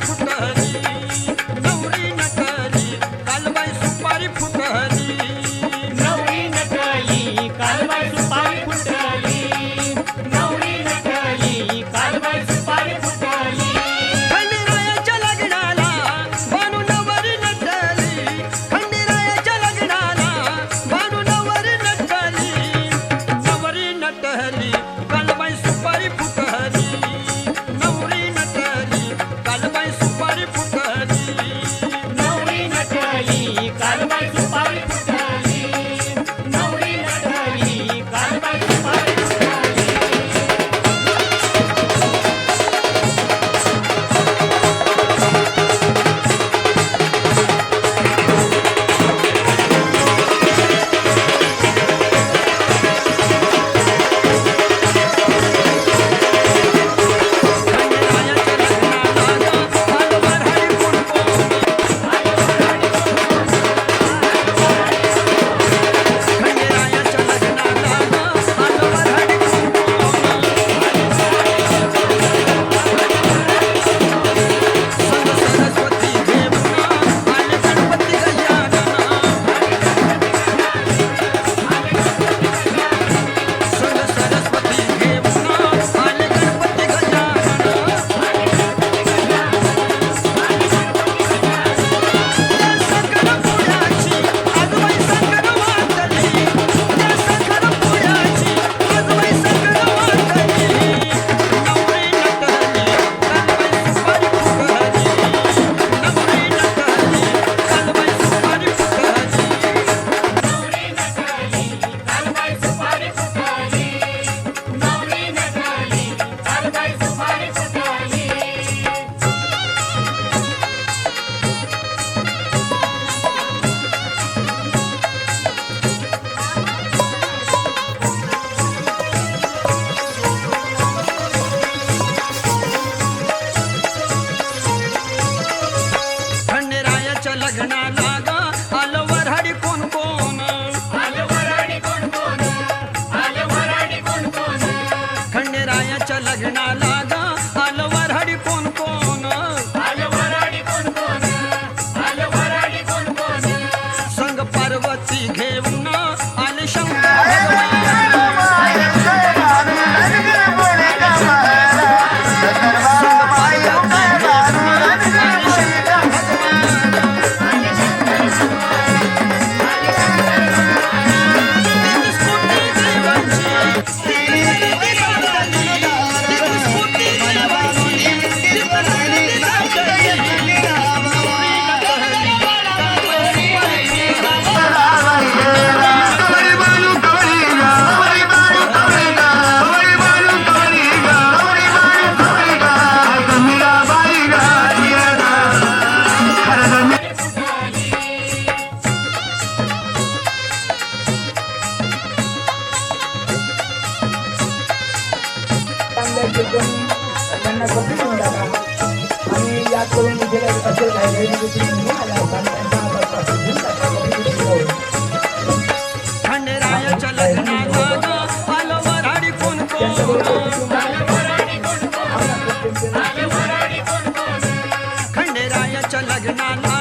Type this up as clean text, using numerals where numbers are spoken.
फुटली नवरी नटली कालबाई सुपारी फुटली नवरी नटली कालबाई सुपारी फुटली नवरी नटली कालबाई सुपारी फुटली खंडेरायाच्या लग्नाला बानू नवरी नटली खंडेरायाच्या लग्नाला बानू नवरी नटली कालबाई सुपारी फुटली नवरी नटली कालबाई सुपारी फुटली नवरी नटली कालबाई सुपारी फुटली नवरी नटली कालबाई सुपारी फुटली खंडेरायाच्या लग्नाला आलं वऱ्हाडी कोण कोण आलं वऱ्हाडी कोण कोण आलं वऱ्हाडी कोण कोण खंडेरायाच्या लग्नाला आलं वऱ्हाडी कोण कोण आलं वऱ्हाडी कोण कोण आलं वऱ्हाडी कोण कोण संग पार्वती घेऊन आले शंकर त्यांना कमी होऊन टाका आणि याद करून गेल्या असेल खंडेरायाच्या लग्नाला आलं वऱ्हाडी कोण कोण खंडेरायाच्या लग्नाला